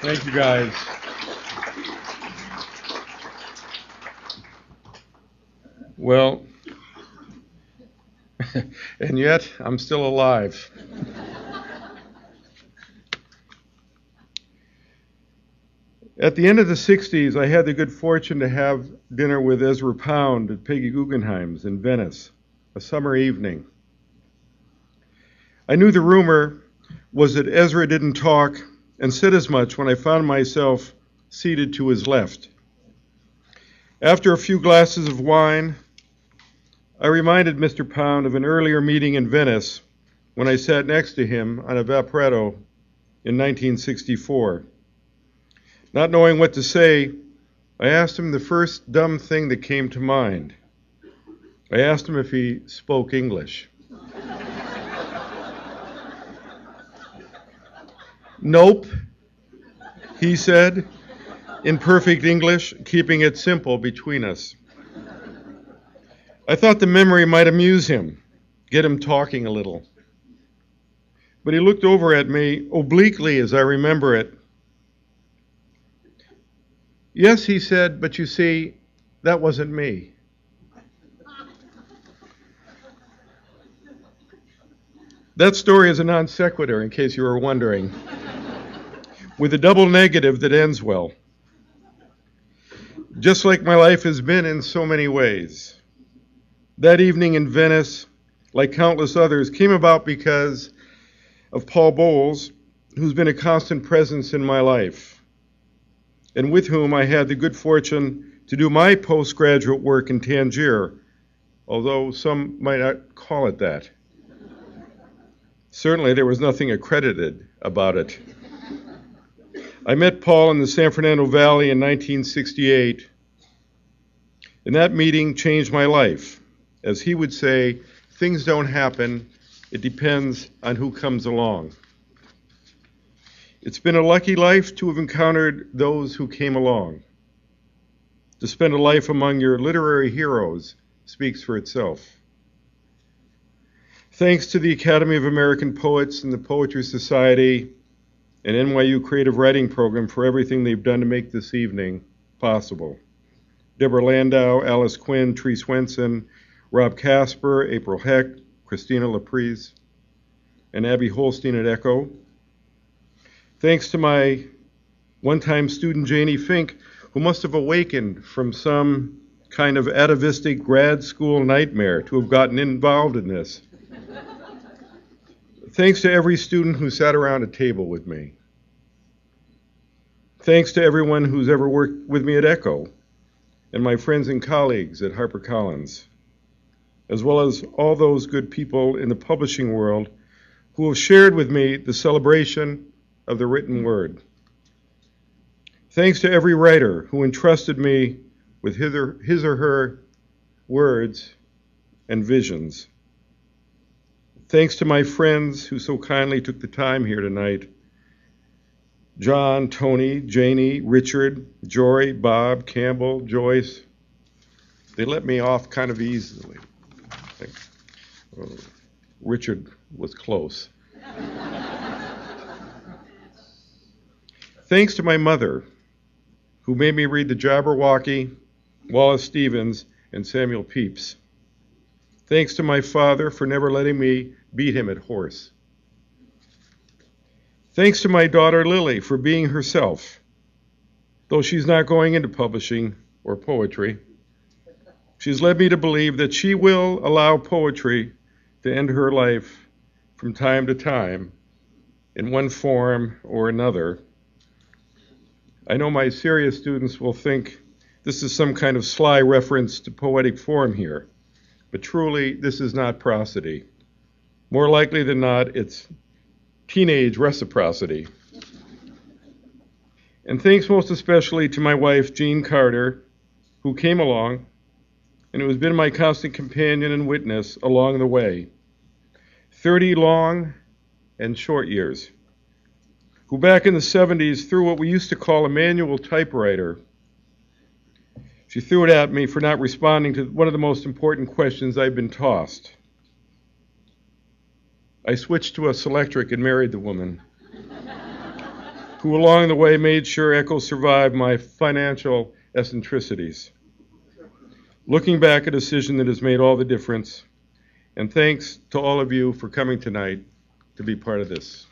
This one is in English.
Thank you, guys. Well, and yet I'm still alive. At the end of the 60s, I had the good fortune to have dinner with Ezra Pound at Peggy Guggenheim's in Venice, a summer evening. I knew the rumor was that Ezra didn't talk and said as much when I found myself seated to his left. After a few glasses of wine, I reminded Mr. Pound of an earlier meeting in Venice when I sat next to him on a Vaporetto in 1964. Not knowing what to say, I asked him the first dumb thing that came to mind. I asked him if he spoke English. "Nope," he said, in perfect English, keeping it simple between us. I thought the memory might amuse him, get him talking a little. But he looked over at me obliquely as I remember it. "Yes," he said, "but you see, that wasn't me." That story is a non sequitur, in case you were wondering, with a double negative that ends well. Just like my life has been in so many ways. That evening in Venice, like countless others, came about because of Paul Bowles, who's been a constant presence in my life, and with whom I had the good fortune to do my postgraduate work in Tangier, although some might not call it that. Certainly there was nothing accredited about it. I met Paul in the San Fernando Valley in 1968, and that meeting changed my life. As he would say, things don't happen, it depends on who comes along. It's been a lucky life to have encountered those who came along. To spend a life among your literary heroes speaks for itself. Thanks to the Academy of American Poets and the Poetry Society and NYU Creative Writing Program for everything they've done to make this evening possible. Deborah Landau, Alice Quinn, Tree Swenson, Rob Casper, April Heck, Christina Laprise, and Abby Holstein at ECCO. Thanks to my one-time student Janie Fink, who must have awakened from some kind of atavistic grad school nightmare to have gotten involved in this. Thanks to every student who sat around a table with me. Thanks to everyone who's ever worked with me at ECCO and my friends and colleagues at HarperCollins, as well as all those good people in the publishing world who have shared with me the celebration of the written word. Thanks to every writer who entrusted me with his or her words and visions. Thanks to my friends who so kindly took the time here tonight. John, Tony, Janie, Richard, Jory, Bob, Campbell, Joyce. They let me off kind of easily. Richard was close. Thanks to my mother, who made me read the Jabberwocky, Wallace Stevens, and Samuel Pepys. Thanks to my father for never letting me beat him at horse. Thanks to my daughter Lily for being herself, though she's not going into publishing or poetry. She's led me to believe that she will allow poetry to end her life from time to time in one form or another. I know my serious students will think this is some kind of sly reference to poetic form here, but truly this is not prosody. More likely than not, it's teenage reciprocity. And thanks most especially to my wife, Jean Carter, who came along and who has been my constant companion and witness along the way. 30 long and short years. Who back in the 70s threw what we used to call a manual typewriter. She threw it at me for not responding to one of the most important questions I've been tossed. I switched to a Selectric and married the woman who along the way made sure ECCO survived my financial eccentricities. Looking back, a decision that has made all the difference. And thanks to all of you for coming tonight to be part of this.